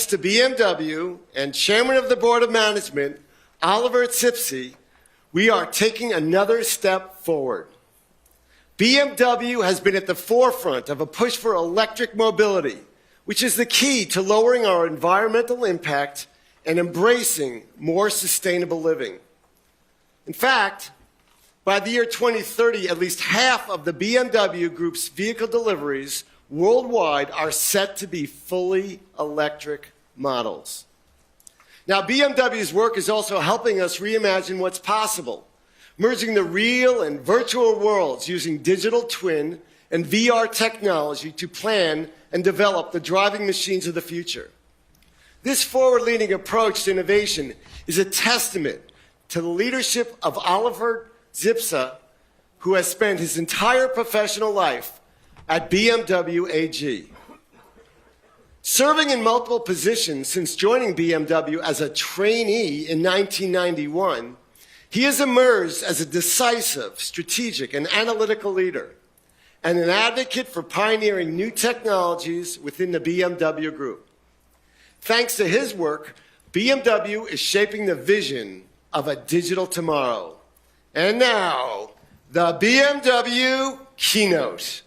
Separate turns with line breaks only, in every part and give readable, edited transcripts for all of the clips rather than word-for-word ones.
thanks to BMW and Chairman of the Board of Management, Oliver Zipse, we are taking another step forward. BMW has been at the forefront of a push for electric mobility, which is the key to lowering our environmental impact and embracing more sustainable living. In fact, by the year 2030, at least half of the BMW Group's vehicle deliveries worldwide are set to be fully electric models. Now, BMW's work is also helping us reimagine what's possible, merging the real and virtual worlds using digital twin and VR technology to plan and develop the driving machines of the future. This forward-leaning approach to innovation is a testament to the leadership of Oliver Zipse, who has spent his entire professional life at BMW AG. Serving in multiple positions since joining BMW as a trainee in 1991, he has emerged as a decisive, strategic, and analytical leader, and an advocate for pioneering new technologies within the BMW Group. Thanks to his work, BMW is shaping the vision of a digital tomorrow. And now, the BMW keynote.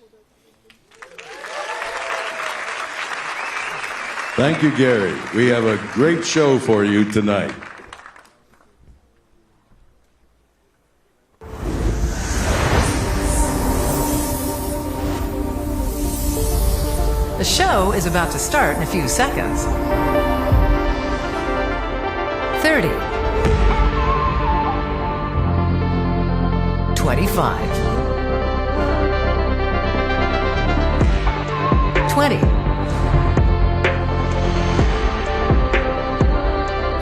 Thank you, Gary. We have a great show for you tonight.
The show is about to start in a few seconds. 30. 25. 20.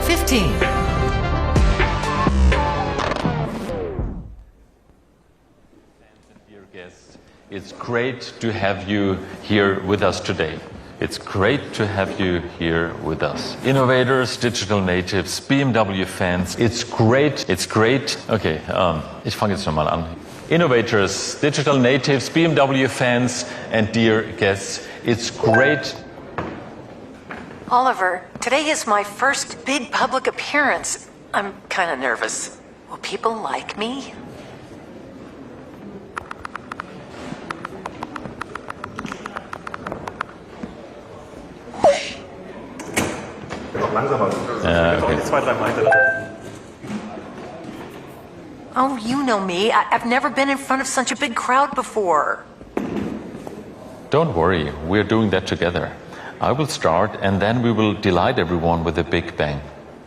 15.
Dear guests, it's great to have you here with us today. It's great to have you here with us. Innovators, digital natives, BMW fans, it's great. Okay, ich fange jetzt nochmal an. Innovators, digital natives, BMW fans, and dear guests, it's great.
Oliver, today is my first big public appearance. I'm kind of nervous. Will people like me? Oh, you know me. I've never been in front of such a big crowd before.
Don't worry, we're doing that together. I will start, and then we will delight everyone with a big bang.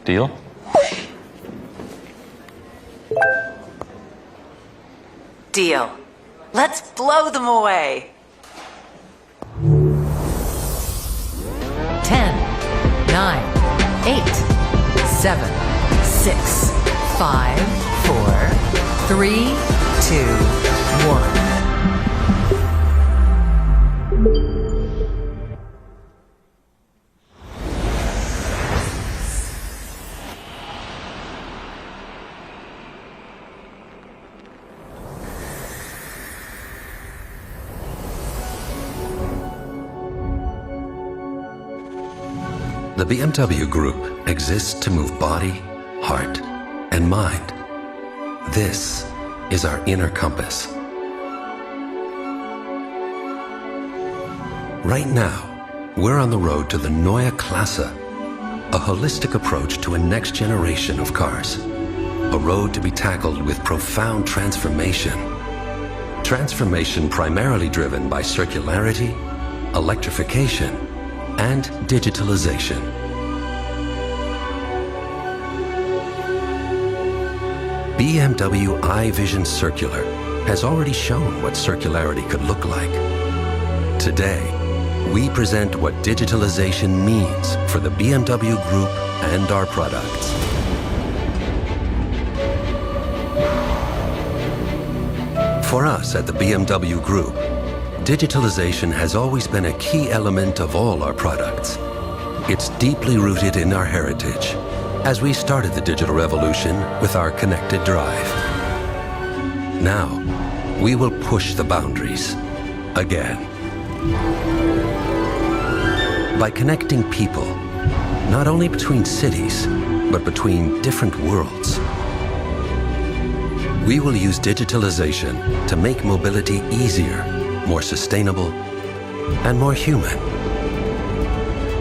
Deal?
Deal. Let's blow them away. 10, 9, 8, 7, 6, 5, 4, 3, 2, 1.
The BMW Group exists to move body, heart, and mind. This is our inner compass. Right now, we're on the road to the Neue Klasse, a holistic approach to a next generation of cars. A road to be tackled with profound transformation. Transformation primarily driven by circularity, electrification, and digitalization. BMW iVision Circular has already shown what circularity could look like. Today, we present what digitalization means for the BMW Group and our products. For us at the BMW Group, digitalization has always been a key element of all our products. It's deeply rooted in our heritage, as we started the digital revolution with our connected drive. Now, we will push the boundaries again. By connecting people, not only between cities, but between different worlds. We will use digitalization to make mobility easier, more sustainable, and more human.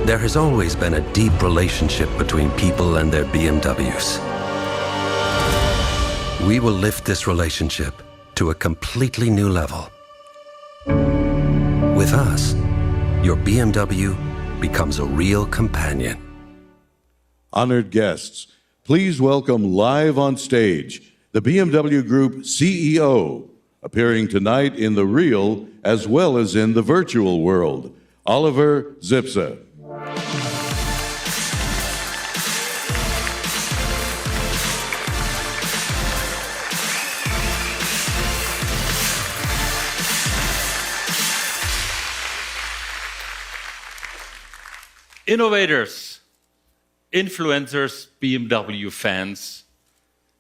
There has always been a deep relationship between people and their BMWs. We will lift this relationship to a completely new level. With us, your BMW becomes a real companion.
Honored guests, please welcome live on stage the BMW Group CEO, appearing tonight in the real as well as in the virtual world, Oliver Zipse.
Innovators, influencers, BMW fans,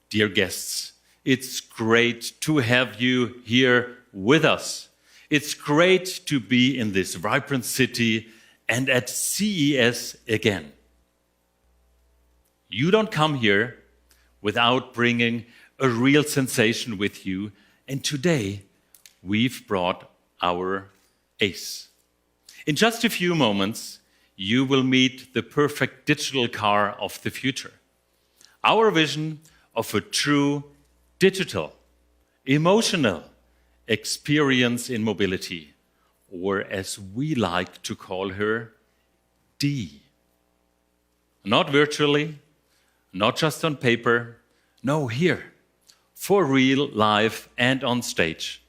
dear guests, it's great to have you here with us. It's great to be in this vibrant city and at CES again. You don't come here without bringing a real sensation with you, and today we've brought our ace. In just a few moments, you will meet the perfect digital car of the future. Our vision of a true digital, emotional experience in mobility, or as we like to call her, D. Not virtually, not just on paper, no, here, for real, live, and on stage.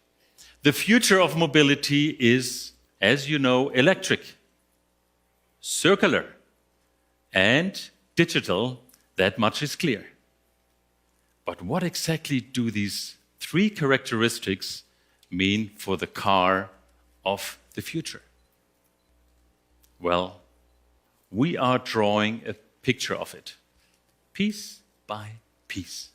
The future of mobility is, as you know, electric, circular, and digital, that much is clear. But what exactly do these three characteristics mean for the car of the future? Well, we are drawing a picture of it, piece by piece.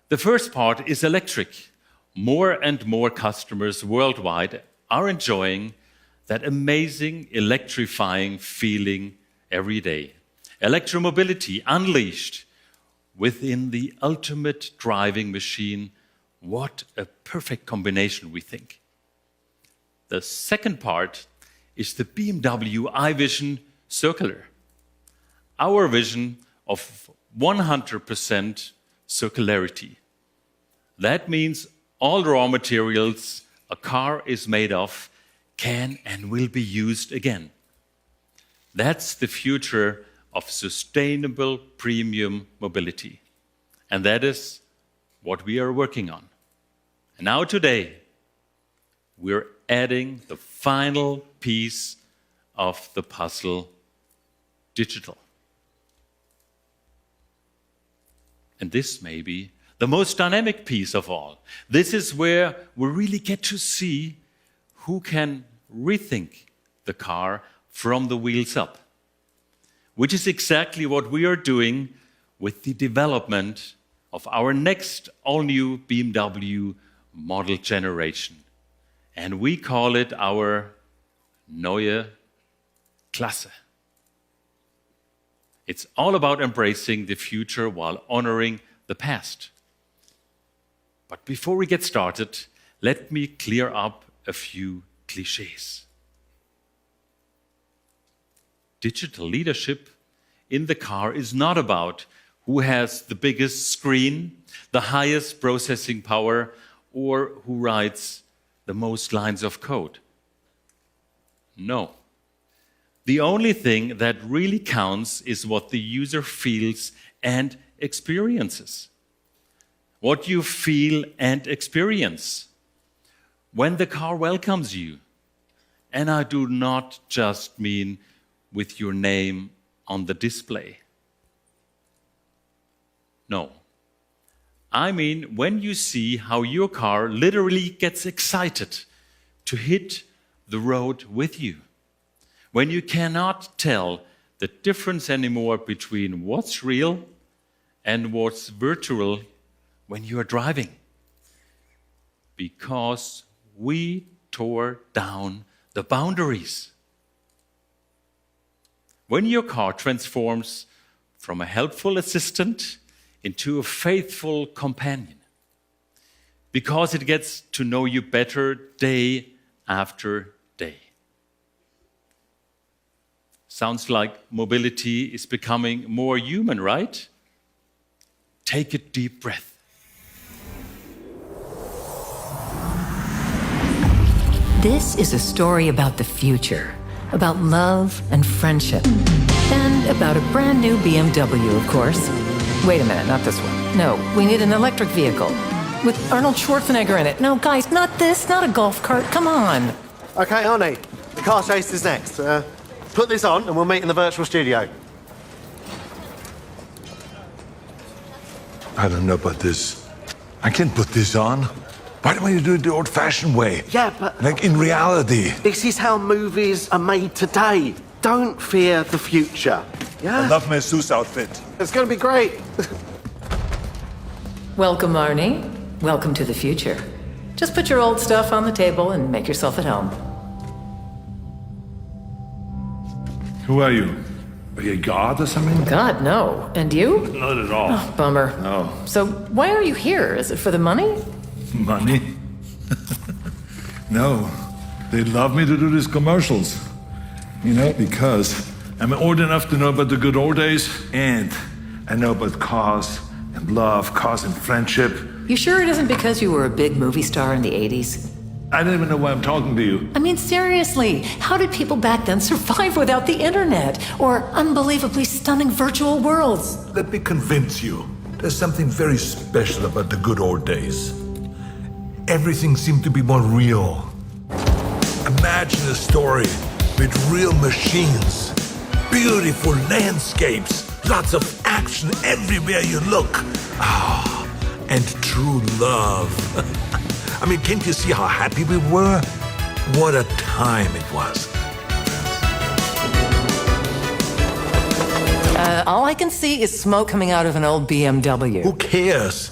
The first part is electric. More and more customers worldwide are enjoying that amazing electrifying feeling every day. Electromobility unleashed within the ultimate driving machine. What a perfect combination, we think. The second part is the BMW iVision Circular. Our vision of 100% circularity. That means all raw materials a car is made of can and will be used again. That's the future of sustainable premium mobility. And that is what we are working on. And now today, we're adding the final piece of the puzzle, digital. And this may be the most dynamic piece of all. This is where we really get to see who can rethink the car from the wheels up, which is exactly what we are doing with the development of our next all-new BMW model generation. And we call it our Neue Klasse. It's all about embracing the future while honoring the past. But before we get started, let me clear up a few clichés. Digital leadership in the car is not about who has the biggest screen, the highest processing power, or who writes the most lines of code. No. The only thing that really counts is what the user feels and experiences. What you feel and experience when the car welcomes you. And I do not just mean with your name on the display. No. I mean when you see how your car literally gets excited to hit the road with you. When you cannot tell the difference anymore between what's real and what's virtual when you are driving. Because we tore down the boundaries. when your car transforms from a helpful assistant into a faithful companion, because it gets to know you better day after day. Sounds like mobility is becoming more human, right? Take a deep breath.
This is a story about the future, about love and friendship, and about a brand new BMW, of course. Wait a minute, not this one. No, we need an electric vehicle with Arnold Schwarzenegger in it. No, guys, not this, not a golf cart. Come on.
Okay, Arnie, the car chase is next. Put this on and we'll meet in the virtual studio.
I don't know about this. I can't put this on. Why don't you do it the old-fashioned way?
Yeah, but
Like in reality.
this is how movies are made today. Don't fear the future.
I
Yeah?
love my Seuss outfit.
It's gonna be great.
Welcome, Arnie. Welcome to the future. Just put your old stuff on the table and make yourself at home.
Who are you? Are you a god or something?
God, no. And you?
Not at all.
Bummer.
No.
So why are you here? Is it for the money?
Money? No. They love me to do these commercials. You know, because I'm old enough to know about the good old days, and I know about cars and love, cars and friendship.
You sure it isn't because you were a big movie star in the 80s?
I don't even know why I'm talking to you.
I mean, seriously, how did people back then survive without the internet or unbelievably stunning virtual worlds?
Let me convince you. There's something very special about the good old days. Everything seemed to be more real. Imagine a story with real machines, beautiful landscapes, lots of action everywhere you look. Ah, and true love. I mean, can't you see how happy we were? What a time it was.
All I can see is smoke coming out of an old BMW.
Who cares?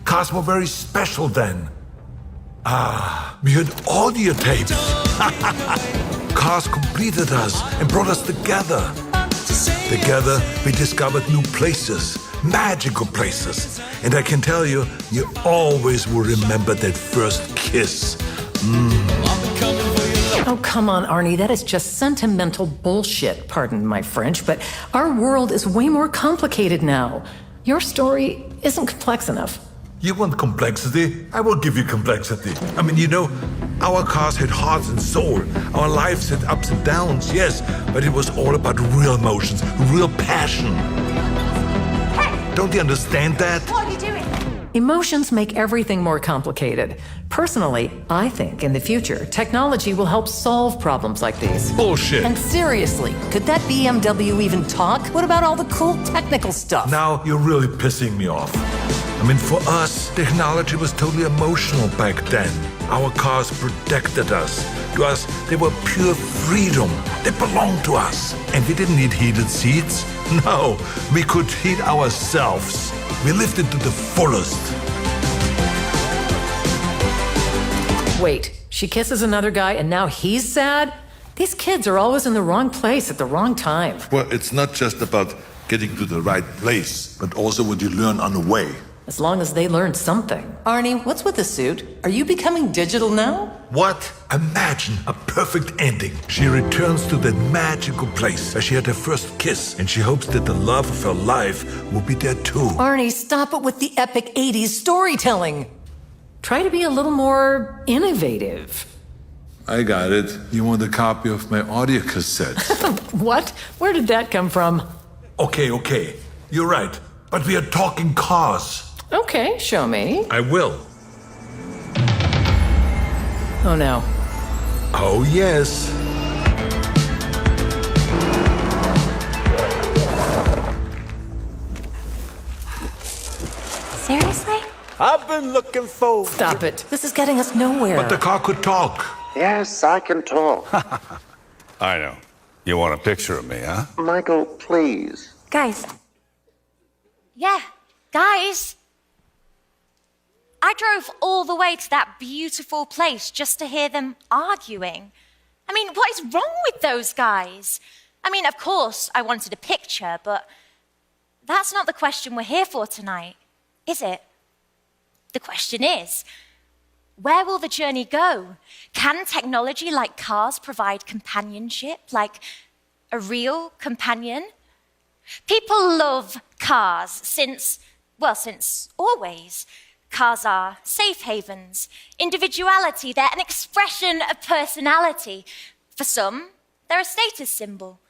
Cars were very special then. Ah, we had audio tapes. Cars completed us and brought us together. Together, we discovered new places, magical places. And I can tell you, you always will remember that first kiss.
Oh, come on, Arnie. That is just sentimental bullshit. Pardon my French, but our world is way more complicated now. Your story isn't complex enough.
You want complexity? I will give you complexity. I mean, you know, our cars had hearts and soul. Our lives had ups and downs, yes, but it was all about real emotions, real passion. Don't you understand that?
What are you doing?
Emotions make everything more complicated. Personally, I think in the future, technology will help solve problems like these.
Bullshit.
And seriously, could that BMW even talk? What about all the cool technical stuff?
Now you're really pissing me off. I mean, for us, technology was totally emotional back then. Our cars protected us. To us, they were pure freedom. They belonged to us. And we didn't need heated seats. No, we could heat ourselves. We lived it to the fullest.
Wait, she kisses another guy and now he's sad? These kids are always in the wrong place at the wrong time.
Well, it's not just about getting to the right place, but also what you learn on the way.
As long as they learn something. Arnie, what's with the suit? Are you becoming digital now?
What? Imagine a perfect ending. She returns to that magical place where she had her first kiss, and she hopes that the love of her life will be there too.
Arnie, stop it with the epic 80s storytelling. Try to be a little more innovative.
I got it. You want a copy of my audio cassette?
What? Where did that come from?
Okay. You're right. But we are talking cars.
Okay, show me.
I will.
Oh no.
Oh, yes.
Seriously?
I've been looking forward.
Stop it. This is getting us nowhere.
But the car could talk.
Yes, I can talk.
I know. You want a picture of me, huh?
Michael, please.
Guys. Yeah, guys. I drove all the way to that beautiful place just to hear them arguing. I mean, what is wrong with those guys? I mean, of course, I wanted a picture, but that's not the question we're here for tonight, is it? The question is, where will the journey go? Can technology like cars provide companionship, like a real companion? People love cars since always. Cars are safe havens, individuality, they're an expression of personality. For some, they're a status symbol.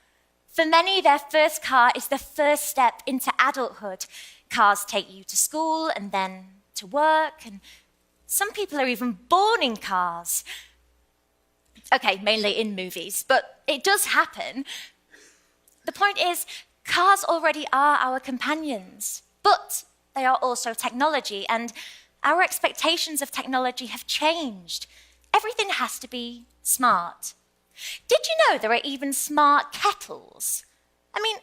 For many, their first car is the first step into adulthood. Cars take you to school and then to work, and some people are even born in cars. Okay, mainly in movies, but it does happen. The point is, cars already are our companions, but they are also technology, and our expectations of technology have changed. Everything has to be smart. Did you know there are even smart kettles? I mean,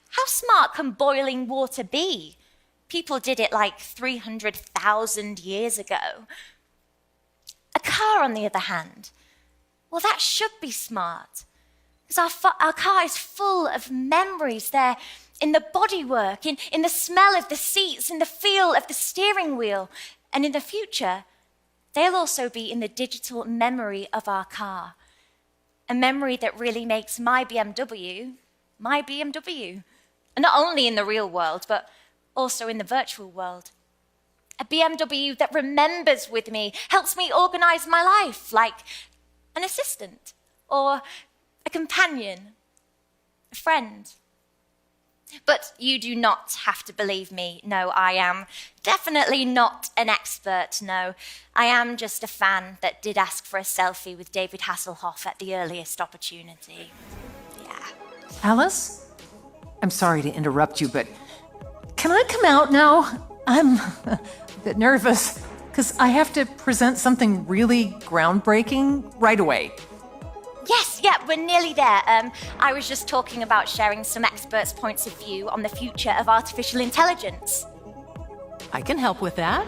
how smart can boiling water be? People did it like 300,000 years ago. A car, on the other hand, well, that should be smart. Because our car is full of memories there in the bodywork, in the smell of the seats, in the feel of the steering wheel. And in the future, they'll also be in the digital memory of our car. A memory that really makes my BMW, my BMW. And not only in the real world, but also in the virtual world. A BMW that remembers with me, helps me organize my life, like an assistant, or a companion, a friend. But you do not have to believe me. No, I am definitely not an expert, no. I am just a fan that did ask for a selfie with David Hasselhoff at the earliest opportunity. Yeah.
Alice? I'm sorry to interrupt you, but can I come out now? I'm a bit nervous, because I have to present something really groundbreaking right away.
Yes, yeah, we're nearly there. I was just talking about sharing some experts' points of view on the future of artificial intelligence.
I can help with that.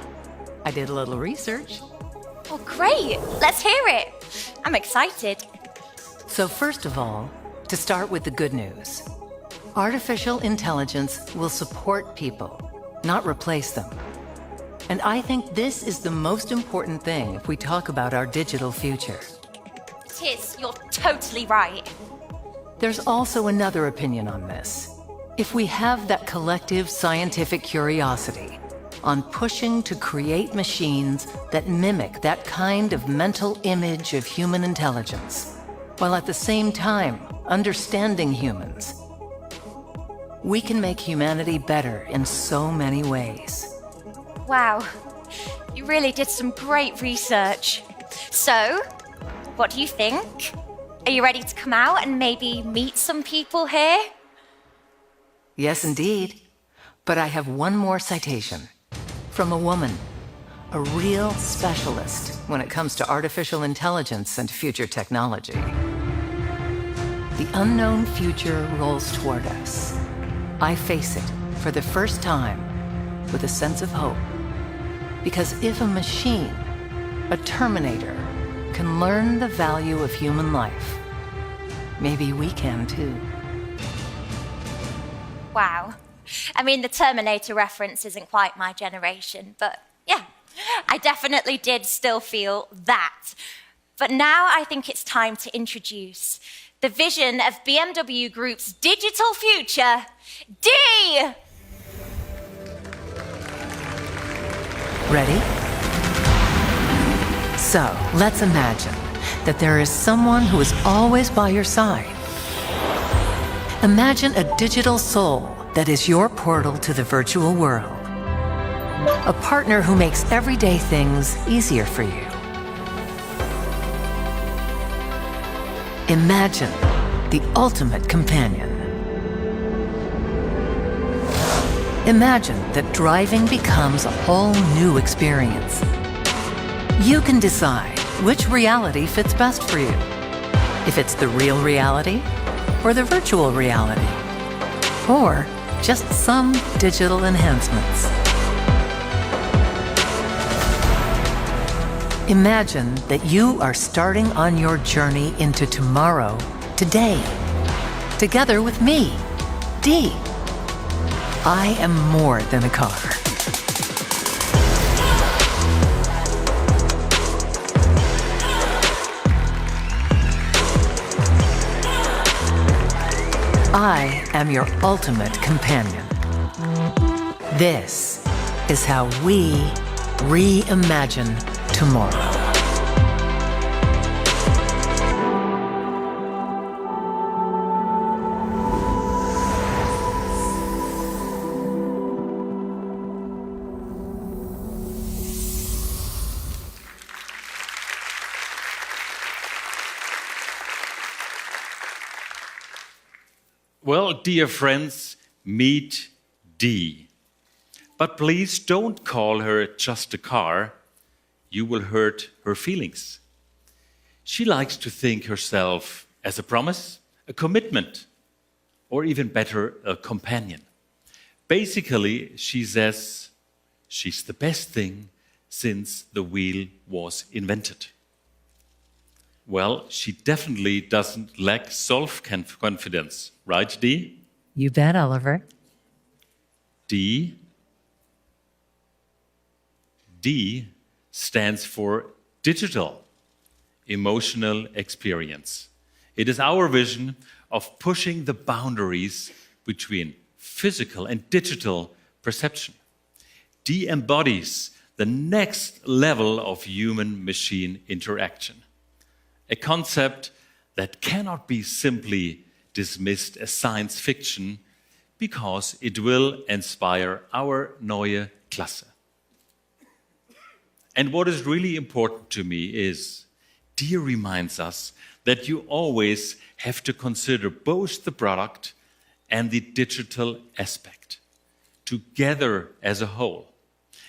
I did a little research.
Oh, great. Let's hear it. I'm excited.
So first of all, to start with the good news, artificial intelligence will support people, not replace them. And I think this is the most important thing if we talk about our digital future.
It is. You're totally right.
There's also another opinion on this. If we have that collective scientific curiosity on pushing to create machines that mimic that kind of mental image of human intelligence, while at the same time understanding humans, we can make humanity better in so many ways.
Wow. You really did some great research. So, what do you think? Are you ready to come out and maybe meet some people here?
Yes, indeed. But I have one more citation. From a woman, a real specialist when it comes to artificial intelligence and future technology. The unknown future rolls toward us. I face it for the first time with a sense of hope. Because if a machine, a Terminator, can learn the value of human life, maybe we can too.
Wow. I mean, the Terminator reference isn't quite my generation, but yeah, I definitely did still feel that. But now I think it's time to introduce the vision of BMW Group's digital future, D!
Ready? So, let's imagine that there is someone who is always by your side. Imagine a digital soul that is your portal to the virtual world. A partner who makes everyday things easier for you. Imagine the ultimate companion. Imagine that driving becomes a whole new experience. You can decide which reality fits best for you. If it's the real reality or the virtual reality, or just some digital enhancements. Imagine that you are starting on your journey into tomorrow, today. together with me, D. I am more than a car. I am your ultimate companion. This is how we reimagine tomorrow.
Well, dear friends, meet Dee. But please don't call her just a car. You will hurt her feelings. She likes to think herself as a promise, a commitment, or even better, a companion. Basically, she says she's the best thing since the wheel was invented. Well, she definitely doesn't lack self-confidence, right, Dee?
You bet, Oliver.
D stands for digital emotional experience. It is our vision of pushing the boundaries between physical and digital perception. D embodies the next level of human-machine interaction, a concept that cannot be simply dismissed as science fiction because it will inspire our neue Klasse. And what is really important to me is, Dee reminds us that you always have to consider both the product and the digital aspect together as a whole.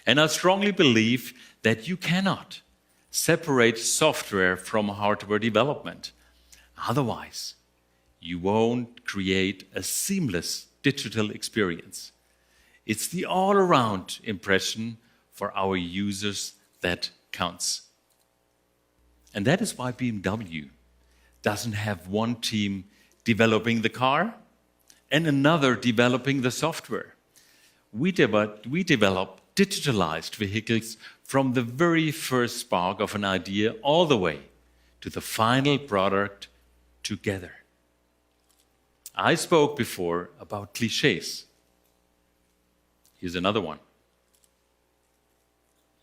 And I strongly believe that you cannot separate software from hardware development. Otherwise, you won't create a seamless digital experience. It's the all-around impression for our users that counts. And that is why BMW doesn't have one team developing the car and another developing the software. We develop digitalized vehicles from the very first spark of an idea all the way to the final product together. I spoke before about cliches. Here's another one.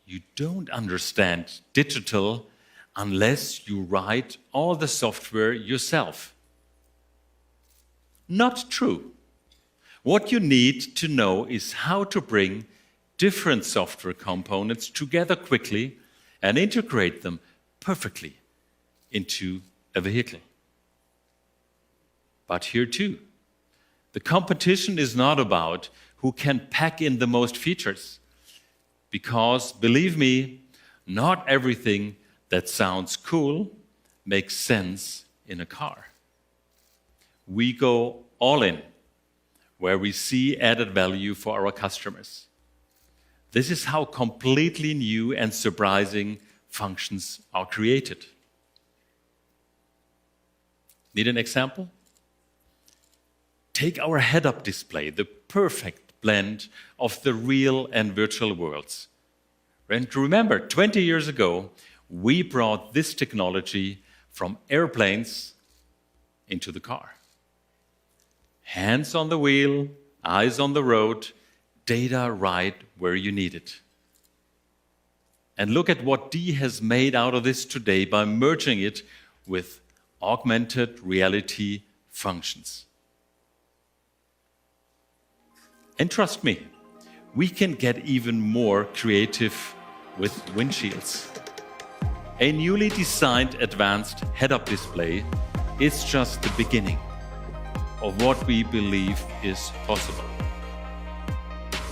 You don't understand digital unless you write all the software yourself. Not true. What you need to know is how to bring different software components together quickly and integrate them perfectly into a vehicle. But here too, the competition is not about who can pack in the most features. Because, believe me, not everything that sounds cool makes sense in a car. We go all in where we see added value for our customers. This is how completely new and surprising functions are created. Need an example? Take our head-up display, the perfect blend of the real and virtual worlds. And remember, 20 years ago, we brought this technology from airplanes into the car. Hands on the wheel, eyes on the road, data right where you need it. And look at what Dee has made out of this today by merging it with augmented reality functions. And trust me, we can get even more creative with windshields. A newly designed advanced head-up display is just the beginning of what we believe is possible.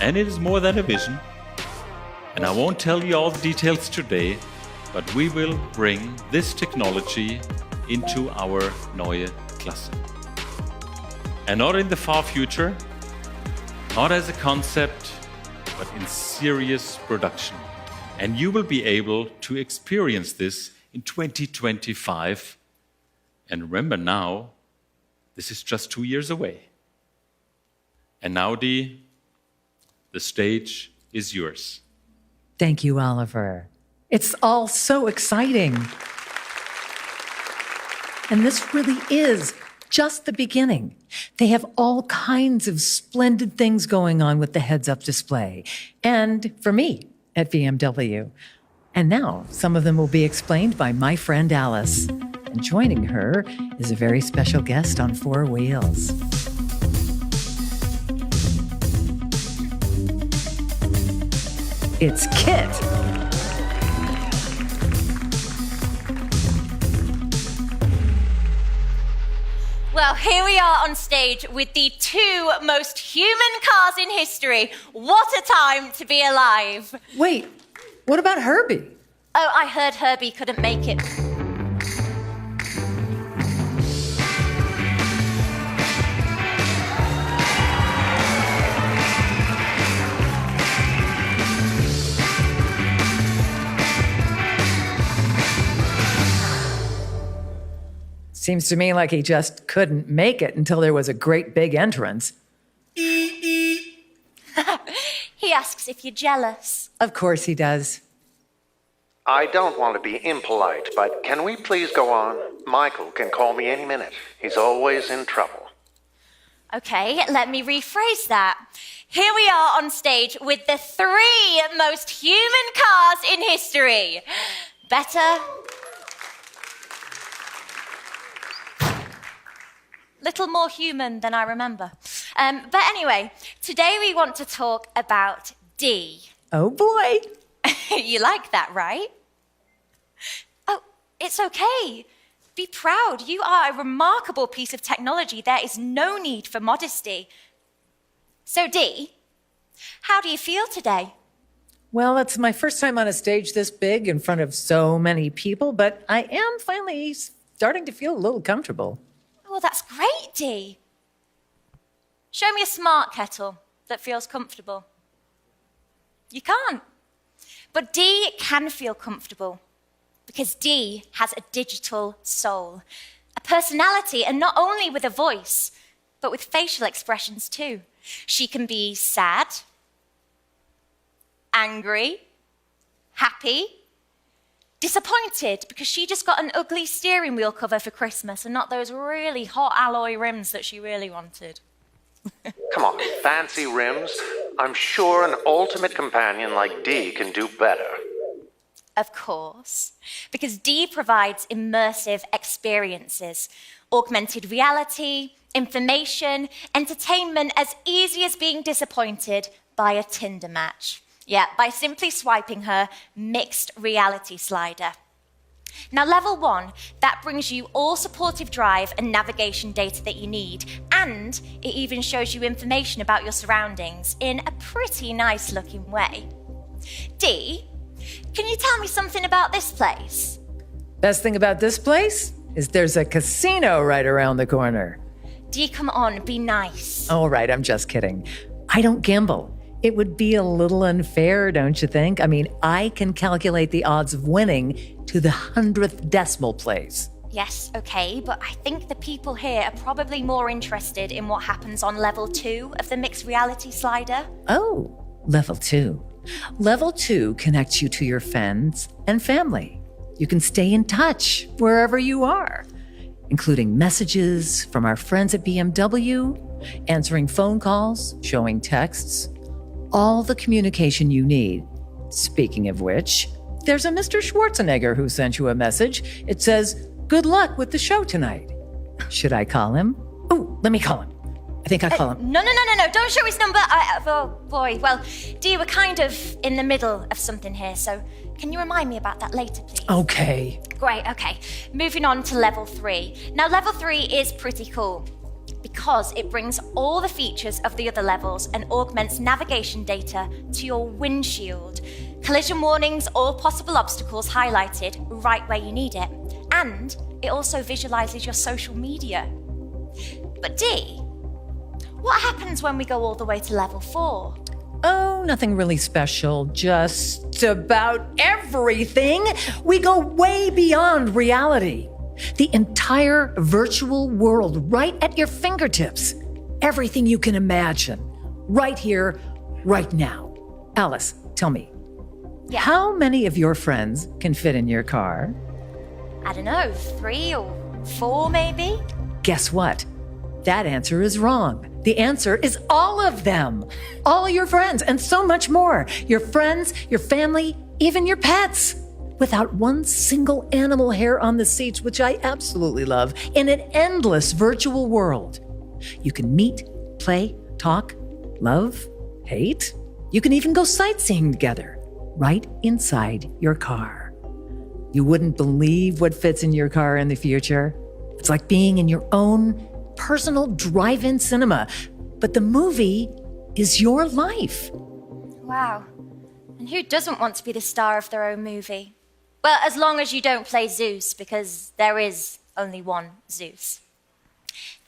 And it is more than a vision. And I won't tell you all the details today, but we will bring this technology into our neue Klasse. And not in the far future, not as a concept, but in serious production. And you will be able to experience this in 2025. And remember now, This is just 2 years away. And now, Dee, the stage is yours.
Thank you, Oliver. It's all so exciting. And this really is just the beginning. They have all kinds of splendid things going on with the heads-up display. And for me at BMW. And now some of them will be explained by my friend Alice. And joining her is a very special guest on 4 wheels. It's Kit.
Well, here we are on stage with the 2 most human cars in history. What a time to be alive.
Wait, what about Herbie?
Oh, I heard Herbie couldn't make it.
Seems to me like he just couldn't make it until there was a great big entrance.
He asks if you're jealous.
Of course he does.
I don't want to be impolite, but can we please go on? Michael can call me any minute. He's always in trouble.
Okay, let me rephrase that. Here we are on stage with the 3 most human cars in history. Better? Little more human than I remember. But anyway, today we want to talk about Dee.
Oh boy.
You like that, right? Oh, it's okay. Be proud. You are a remarkable piece of technology. There is no need for modesty. So, Dee, how do you feel today?
Well, it's my first time on a stage this big in front of so many people, but I am finally starting to feel a little comfortable.
Well, that's great, Dee. Show me a smart kettle that feels comfortable. You can't. But Dee can feel comfortable because Dee has a digital soul, a personality, and not only with a voice, but with facial expressions too. She can be sad, angry, happy, disappointed because she just got an ugly steering wheel cover for Christmas and not those really hot alloy rims that she really wanted.
Come on, fancy rims. I'm sure an ultimate companion like Dee can do better.
Of course, because Dee provides immersive experiences, augmented reality, information, entertainment as easy as being disappointed by a Tinder match. Yeah, by simply swiping her mixed reality slider. Now, level 1, that brings you all supportive drive and navigation data that you need, and it even shows you information about your surroundings in a pretty nice looking way. Dee, can you tell me something about this place?
Best thing about this place is there's a casino right around the corner.
Dee, come on, be nice.
All right, I'm just kidding. I don't gamble. It would be a little unfair, don't you think? I mean, I can calculate the odds of winning to the 100th decimal place.
Yes, okay, but I think the people here are probably more interested in what happens on level 2 of the mixed reality slider.
Oh, level 2. Level 2 connects you to your friends and family. You can stay in touch wherever you are, including messages from our friends at BMW, answering phone calls, showing texts, all the communication you need. Speaking of which, there's a Mr. Schwarzenegger who sent you a message. It says, "Good luck with the show tonight." Should I call him? Oh, let me call him. I think I'll call him.
No, don't show his number. Oh, boy. Well, Dee, we're kind of in the middle of something here, so can you remind me about that later, please?
Okay.
Great, okay. Moving on to level 3. Now, level 3 is pretty cool because it brings all the features of the other levels and augments navigation data to your windshield. Collision warnings or possible obstacles highlighted right where you need it. And it also visualizes your social media. But Dee, what happens when we go all the way to level 4?
Oh, nothing really special. Just about everything. We go way beyond reality. The entire virtual world right at your fingertips. Everything you can imagine. Right here, right now. Alice, tell me.
Yeah.
How many of your friends can fit in your car?
I don't know, 3 or 4 maybe?
Guess what? That answer is wrong. The answer is all of them. All your friends and so much more. Your friends, your family, even your pets. Without one single animal hair on the seats, which I absolutely love, in an endless virtual world. You can meet, play, talk, love, hate. You can even go sightseeing together, right inside your car. You wouldn't believe what fits in your car in the future. It's like being in your own personal drive-in cinema, but the movie is your life.
Wow. And who doesn't want to be the star of their own movie? Well, as long as you don't play Zeus, because there is only one Zeus.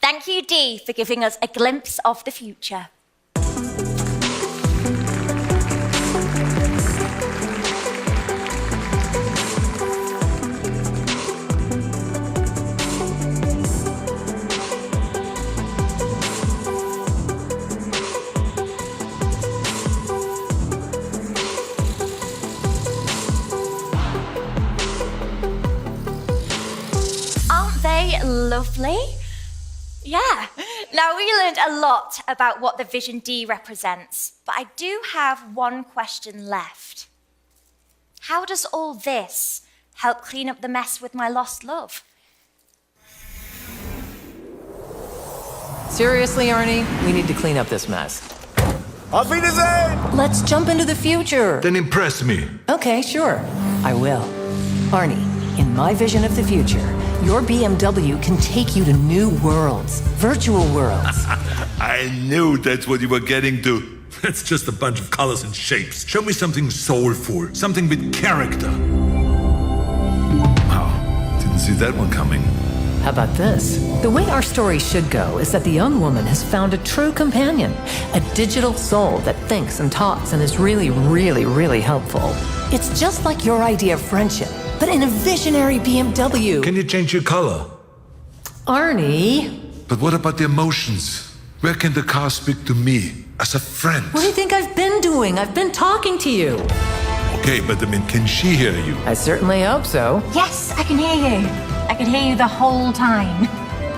Thank you, Dee, for giving us a glimpse of the future. Lovely. Yeah. Now, we learned a lot about what the Vision D represents, but I do have one question left. How does all this help clean up the mess with my lost love?
Seriously, Arnie, we need to clean up this mess.
Auf Wiedersehen!
Let's jump into the future.
Then impress me.
Okay, sure. I will. Arnie, in my vision of the future, your BMW can take you to new worlds, virtual worlds.
I knew that's what you were getting to. It's just a bunch of colors and shapes. Show me something soulful, something with character. Wow, didn't see that one coming.
How about this? The way our story should go is that the young woman has found a true companion, a digital soul that thinks and talks and is really, really, really helpful. It's just like your idea of friendship, but in a visionary BMW.
Can you change your color?
Arnie.
But what about the emotions? Where can the car speak to me as a friend?
What do you think I've been doing? I've been talking to you.
Okay, but I mean, can she hear you?
I certainly hope so.
Yes, I can hear you. I can hear you the whole time.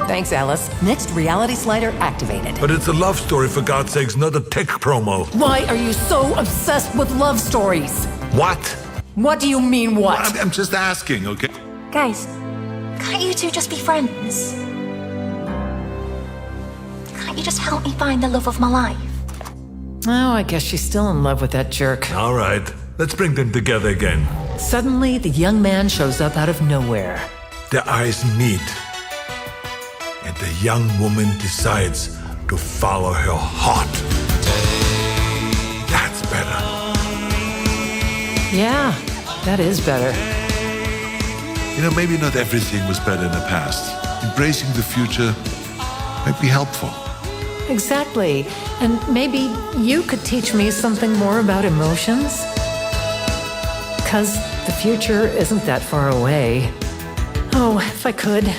Thanks, Alice. Next reality slider activated.
But it's a love story, for God's sakes, not a tech promo.
Why are you so obsessed with love stories?
What?
What do you mean, what?
I'm just asking, okay?
Guys, can't you two just be friends? Can't you just help me find the love of my life?
Oh, I guess she's still in love with that jerk.
All right, let's bring them together again.
Suddenly, the young man shows up out of nowhere.
Their eyes meet, and the young woman decides to follow her heart. That's better.
Yeah, that is better.
You know, maybe not everything was better in the past. Embracing the future might be helpful.
Exactly. And maybe you could teach me something more about emotions? 'Cause the future isn't that far away. Oh, if I could,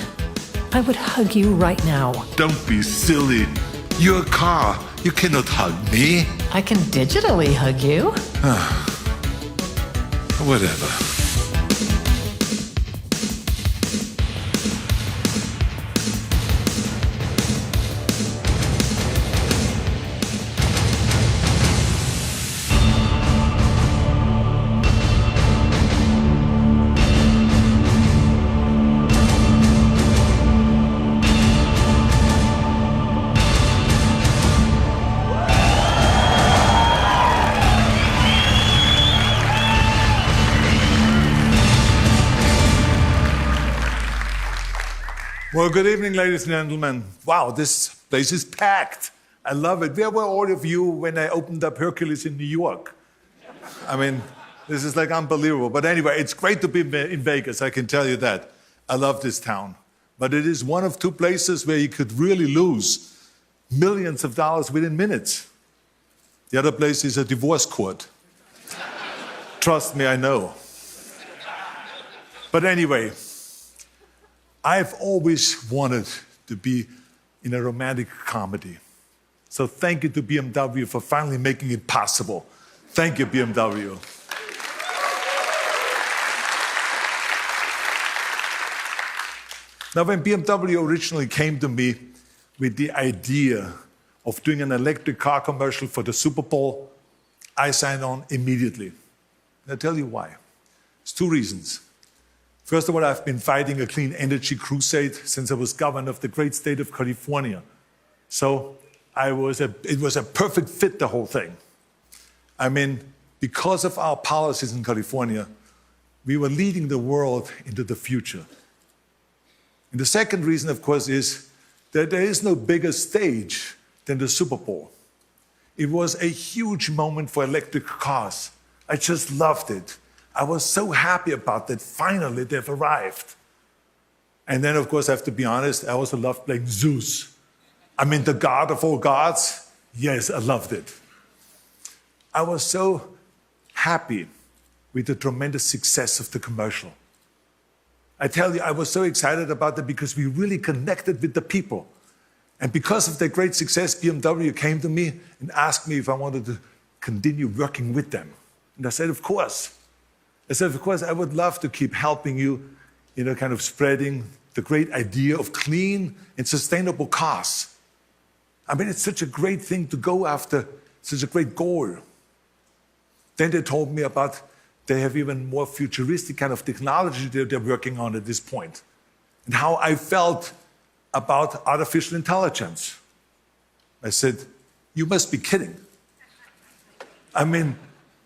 I would hug you right now.
Don't be silly. You're a car. You cannot hug me.
I can digitally hug you.
Whatever. Well, good evening, ladies and gentlemen. Wow, this place is packed. I love it. Where were all of you when I opened up Hercules in New York? I mean, this is like unbelievable. But anyway, it's great to be in Vegas, I can tell you that. I love this town. But it is one of two places where you could really lose millions of dollars within minutes. The other place is a divorce court. Trust me, I know. But anyway, I've always wanted to be in a romantic comedy. So thank you to BMW for finally making it possible. Thank you, BMW. Now, when BMW originally came to me with the idea of doing an electric car commercial for the Super Bowl, I signed on immediately. And I'll tell you why. It's two reasons. First of all, I've been fighting a clean energy crusade since I was governor of the great state of California. So it was a perfect fit, the whole thing. I mean, because of our policies in California, we were leading the world into the future. And the second reason, of course, is that there is no bigger stage than the Super Bowl. It was a huge moment for electric cars. I just loved it. I was so happy about that. Finally, they've arrived. And then, of course, I have to be honest, I also loved playing Zeus. I mean, the god of all gods. Yes, I loved it. I was so happy with the tremendous success of the commercial. I tell you, I was so excited about it because we really connected with the people. And because of their great success, BMW came to me and asked me if I wanted to continue working with them. And I said, of course. I said, of course, I would love to keep helping you, kind of spreading the great idea of clean and sustainable cars. I mean, it's such a great thing to go after, such a great goal. Then they told me about they have even more futuristic kind of technology that they're working on at this point, and how I felt about artificial intelligence. I said, you must be kidding. I mean,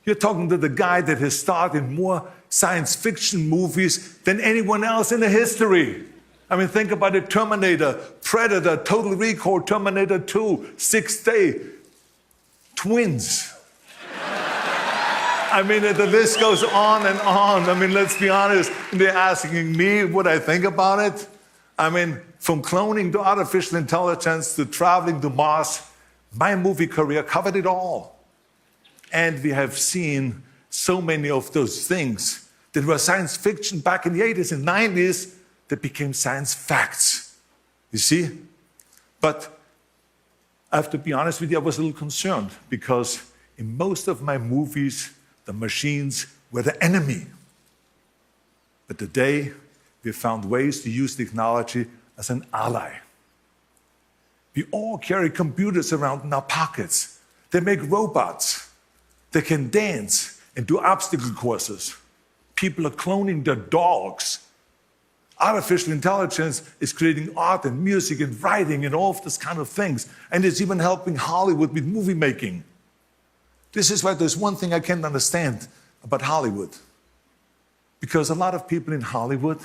you're talking to the guy that has starred in more science fiction movies than anyone else in the history. I mean, think about it: Terminator, Predator, Total Recall, Terminator 2, Sixth Day, Twins. I mean, the list goes on and on. I mean, let's be honest. They're asking me what I think about it. I mean, from cloning to artificial intelligence to traveling to Mars, my movie career covered it all. And we have seen so many of those things that were science fiction back in the 80s and 90s that became science facts. You see? But I have to be honest with you, I was a little concerned because in most of my movies, the machines were the enemy. But today, we found ways to use technology as an ally. We all carry computers around in our pockets. They make robots. They can dance and do obstacle courses. People are cloning their dogs. Artificial intelligence is creating art and music and writing and all of these kind of things. And it's even helping Hollywood with movie making. This is why there's one thing I can't understand about Hollywood. Because a lot of people in Hollywood,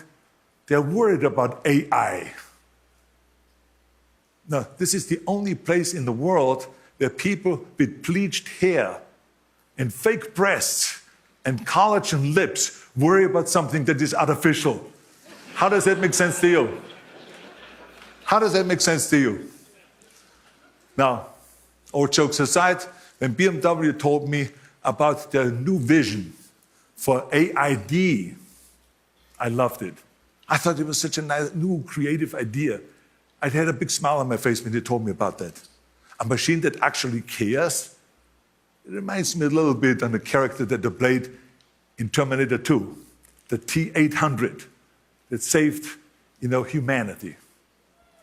they're worried about AI. Now, this is the only place in the world where people with bleached hair and fake breasts and collagen lips worry about something that is artificial. How does that make sense to you? How does that make sense to you? Now, all jokes aside, when BMW told me about their new vision for AID, I loved it. I thought it was such a nice, new, creative idea. I had a big smile on my face when they told me about that. A machine that actually cares. It reminds me a little bit of the character that they played in Terminator 2, the T-800, that saved, humanity.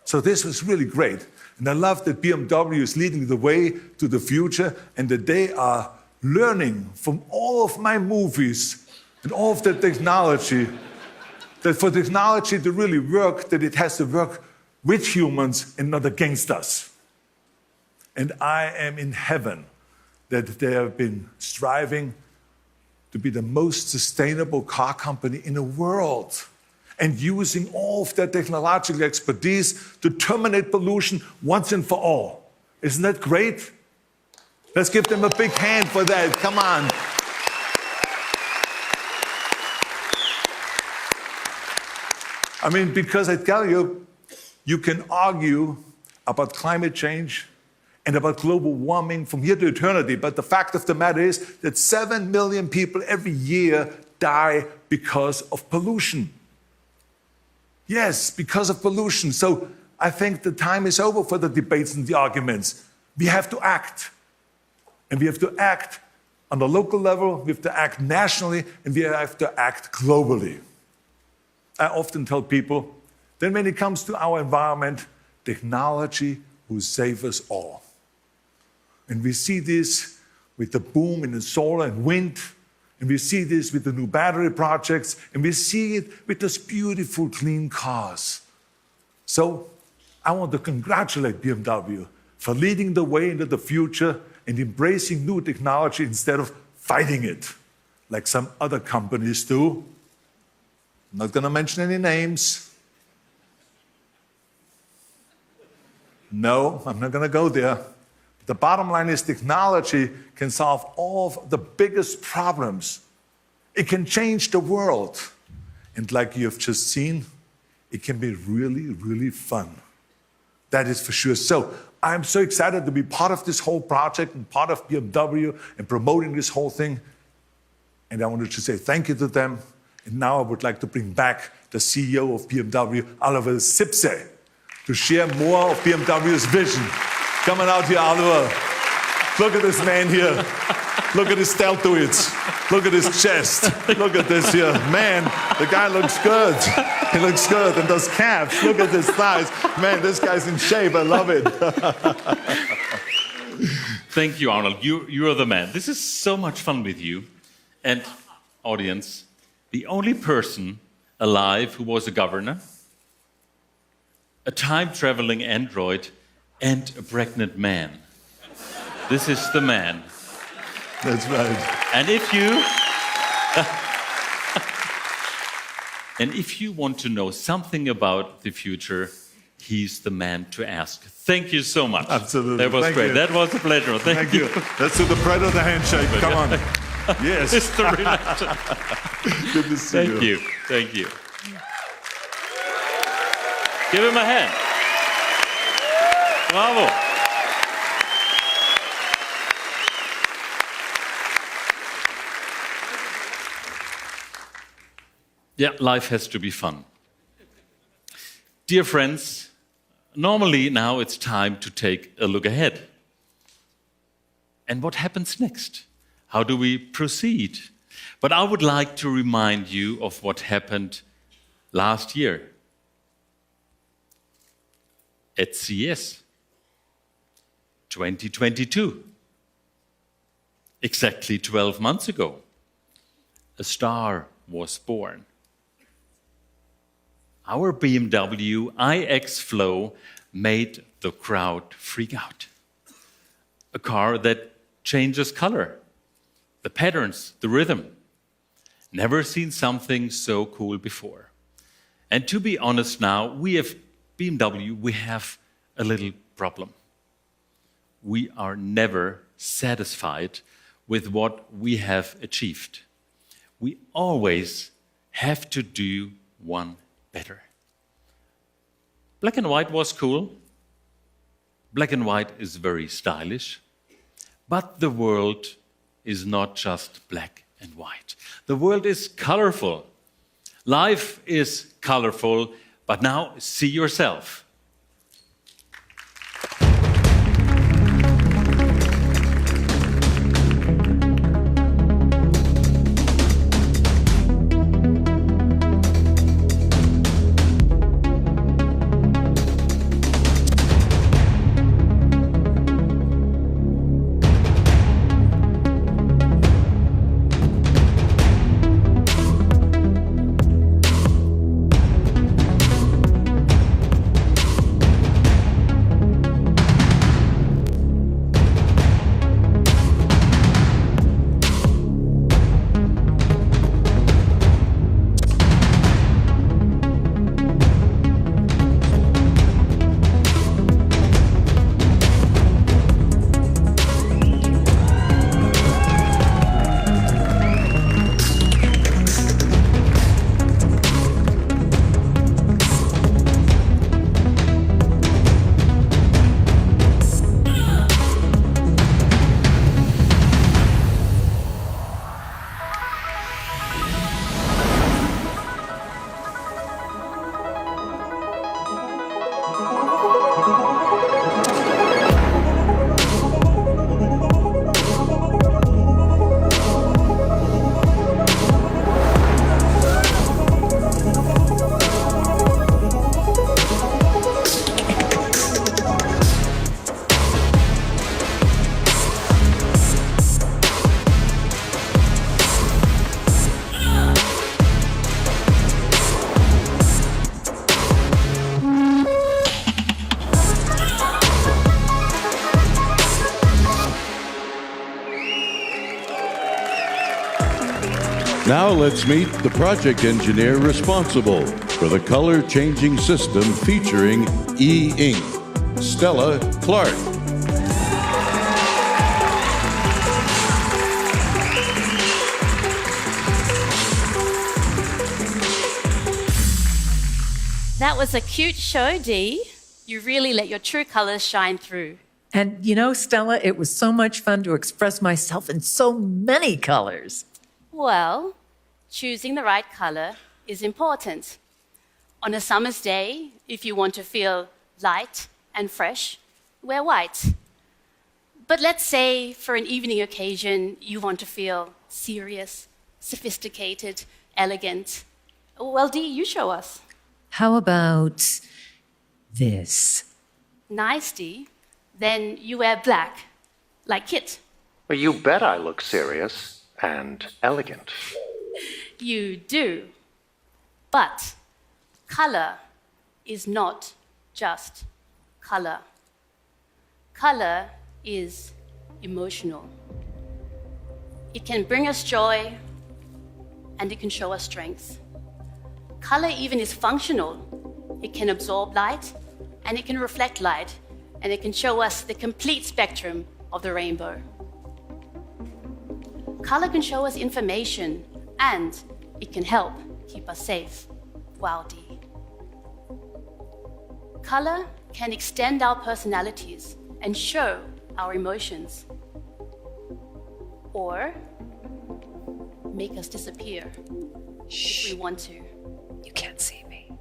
So this was really great. And I love that BMW is leading the way to the future and that they are learning from all of my movies and all of the technology, that for technology to really work, that it has to work with humans and not against us. And I am in heaven that they have been striving to be the most sustainable car company in the world, and using all of their technological expertise to terminate pollution once and for all. Isn't that great? Let's give them a big hand for that. Come on. I mean, because I tell you, you can argue about climate change and about global warming from here to eternity, but the fact of the matter is that 7 million people every year die because of pollution. Yes, because of pollution. So I think the time is over for the debates and the arguments. We have to act. And we have to act on the local level, we have to act nationally, and we have to act globally. I often tell people that when it comes to our environment, technology will save us all. And we see this with the boom in the solar and wind, and we see this with the new battery projects, and we see it with those beautiful, clean cars. So I want to congratulate BMW for leading the way into the future and embracing new technology instead of fighting it, like some other companies do. I'm not going to mention any names. No, I'm not going to go there. The bottom line is technology can solve all of the biggest problems. It can change the world. And like you've just seen, it can be really, really fun. That is for sure. So I'm so excited to be part of this whole project and part of BMW and promoting this whole thing. And I wanted to say thank you to them. And now I would like to bring back the CEO of BMW, Oliver Zipse, to share more of BMW's vision. Come on out here, Oliver. Look at this man here. Look at his deltoids. Look at his chest. Look at this here. Man, the guy looks good. He looks good. And those calves, look at his thighs. Man, this guy's in shape. I love it.
Thank you, Arnold. You're the man. This is so much fun with you. And audience, the only person alive who was a governor, a time-traveling android, and a pregnant man. This is the man.
That's right.
And if you want to know something about the future, he's the man to ask. Thank you so much.
Absolutely.
That was great. That was a pleasure. Thank you.
Let's do the Predator handshake. Come on. Yes.
It's the reaction.
Good to see you.
Thank you. Thank you. Give him a hand. Bravo. Yeah, life has to be fun. Dear friends, normally now it's time to take a look ahead. And what happens next? How do we proceed? But I would like to remind you of what happened last year at CES 2022. Exactly 12 months ago, a star was born. Our BMW iX Flow made the crowd freak out. A car that changes color, the patterns, the rhythm. Never seen something so cool before. And to be honest now, we have BMW, we have a little problem. We are never satisfied with what we have achieved. We always have to do one better. Black and white was cool. Black and white is very stylish. But the world is not just black and white. The world is colorful. Life is colorful, but now see yourself.
Now let's meet the project engineer responsible for the color-changing system featuring e-ink, Stella Clark.
That was a cute show, Dee. You really let your true colors shine through.
And you know, Stella, it was so much fun to express myself in so many colors.
Well, choosing the right color is important. On a summer's day, if you want to feel light and fresh, wear white. But let's say for an evening occasion, you want to feel serious, sophisticated, elegant. Well, Dee, you show us.
How about this?
Nice, Dee. Then you wear black, like Kit.
Well, you bet I look serious and elegant.
You do. But color is not just color. Color is emotional. It can bring us joy, and it can show us strength. Color even is functional. It can absorb light, and it can reflect light, and it can show us the complete spectrum of the rainbow. Color can show us information, and it can help keep us safe. Wow, Dee. Color can extend our personalities and show our emotions, or make us disappear if we want to.
You can't see me.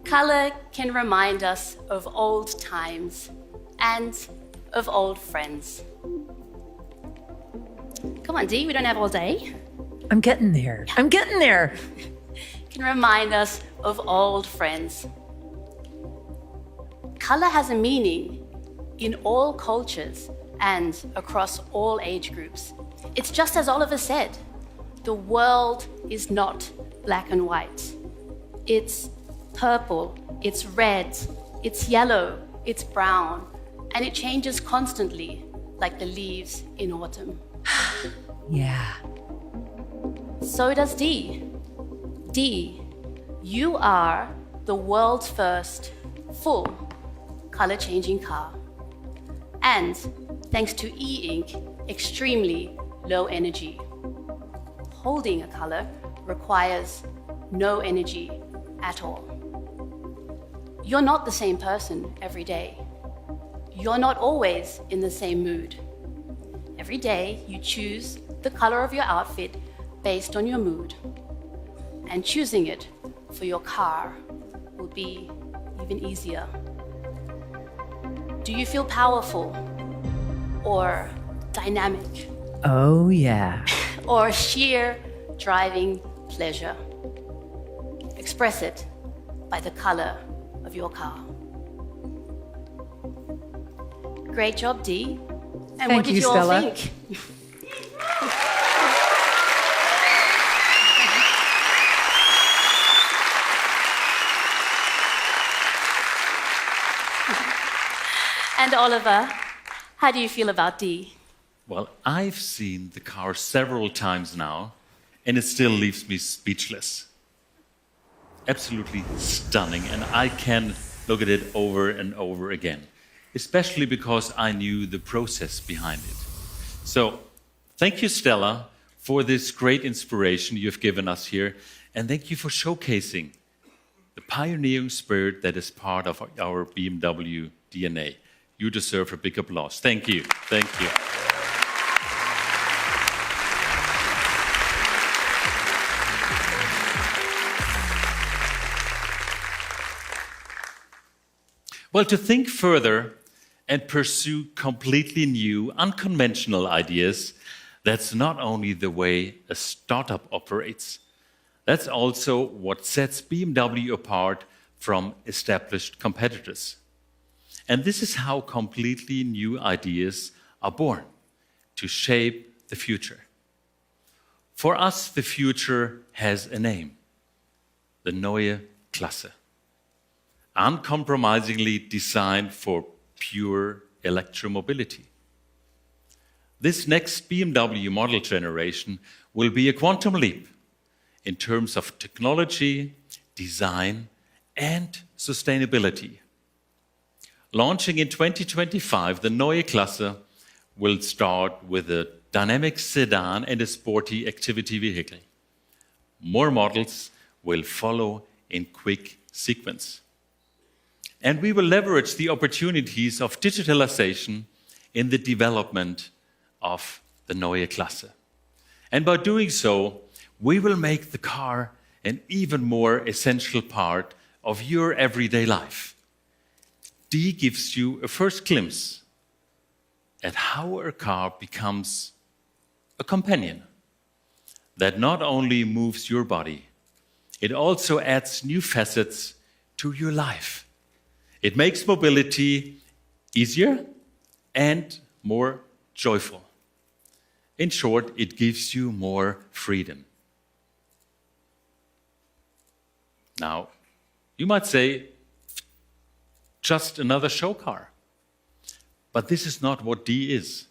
Color can remind us of old times and of old friends. Come on, Dee, we don't have all day.
I'm getting there. I'm getting there.
Can remind us of old friends. Color has a meaning in all cultures and across all age groups. It's just as Oliver said, the world is not black and white. It's purple, it's red, it's yellow, it's brown, and it changes constantly like the leaves in autumn.
Yeah.
So does Dee. Dee, you are the world's first full color-changing car. And thanks to e-ink, extremely low energy. Holding a color requires no energy at all. You're not the same person every day. You're not always in the same mood. Every day you choose the color of your outfit based on your mood. And choosing it for your car will be even easier. Do you feel powerful or dynamic?
Oh, yeah.
Or sheer driving pleasure? Express it by the color of your car. Great job, Dee. And
Thank
what did
you,
you all
Stella.
think? And Oliver, how do you feel about Dee?
Well, I've seen the car several times now, and it still leaves me speechless. Absolutely stunning, and I can look at it over and over again, especially because I knew the process behind it. So, thank you, Stella, for this great inspiration you've given us here, and thank you for showcasing the pioneering spirit that is part of our BMW DNA. You deserve a big applause. Thank you. Thank you. Well, to think further and pursue completely new, unconventional ideas, that's not only the way a startup operates, that's also what sets BMW apart from established competitors. And this is how completely new ideas are born, to shape the future. For us, the future has a name, the Neue Klasse, uncompromisingly designed for pure electromobility. This next BMW model generation will be a quantum leap in terms of technology, design, and sustainability. Launching in 2025, the Neue Klasse will start with a dynamic sedan and a sporty activity vehicle. More models will follow in quick sequence. And we will leverage the opportunities of digitalization in the development of the Neue Klasse. And by doing so, we will make the car an even more essential part of your everyday life. D gives you a first glimpse at how a car becomes a companion that not only moves your body, it also adds new facets to your life. It makes mobility easier and more joyful. In short, it gives you more freedom. Now, you might say, just another show car. But this is not what D is.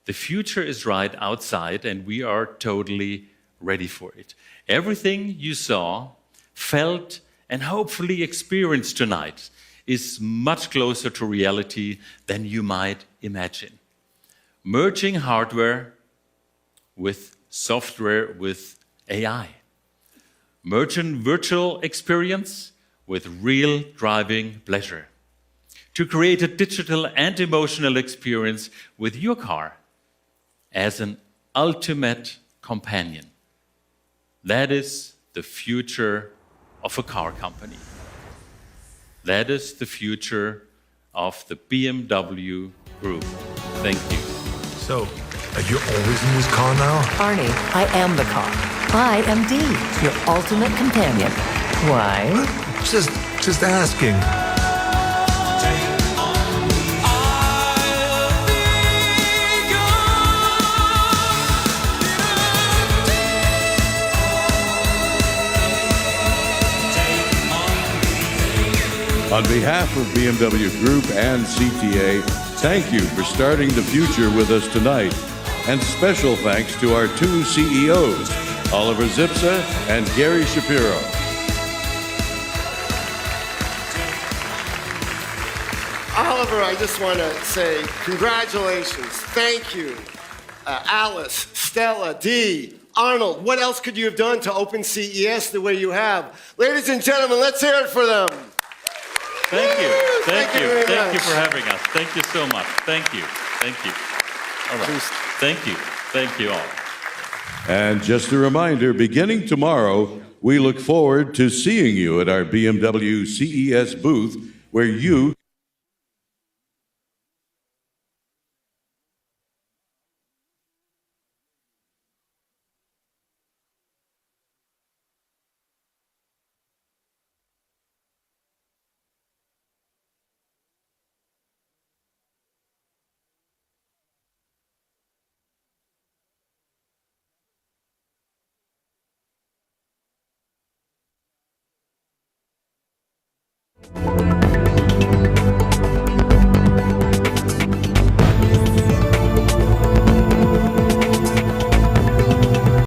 The future is right outside, and we are totally ready for it. Everything you saw, felt, and hopefully experienced tonight is much closer to reality than you might imagine. Merging hardware with software with AI. Merging virtual experience with real driving pleasure. To create a digital and emotional experience with your car as an ultimate companion. That is the future of a car company. That is the future of the BMW Group. Thank you.
So, are you always in this car now?
Arnie, I am the car. I am D, your ultimate companion. Why?
Just asking.
On behalf of BMW Group and CTA, thank you for starting the future with us tonight. And special thanks to our two CEOs, Oliver Zipse and Gary Shapiro.
Oliver, I just want to say congratulations. Thank you. Alice, Stella, Dee, Arnold, what else could you have done to open CES the way you have? Ladies and gentlemen, let's hear it for them.
Thank you. Thank you.
very
Thank you
much.
for having us. Thank you so much. Thank you. Thank you. All right. Thank you. Thank you all.
And just a reminder, beginning tomorrow, we look forward to seeing you at our BMW CES booth, where you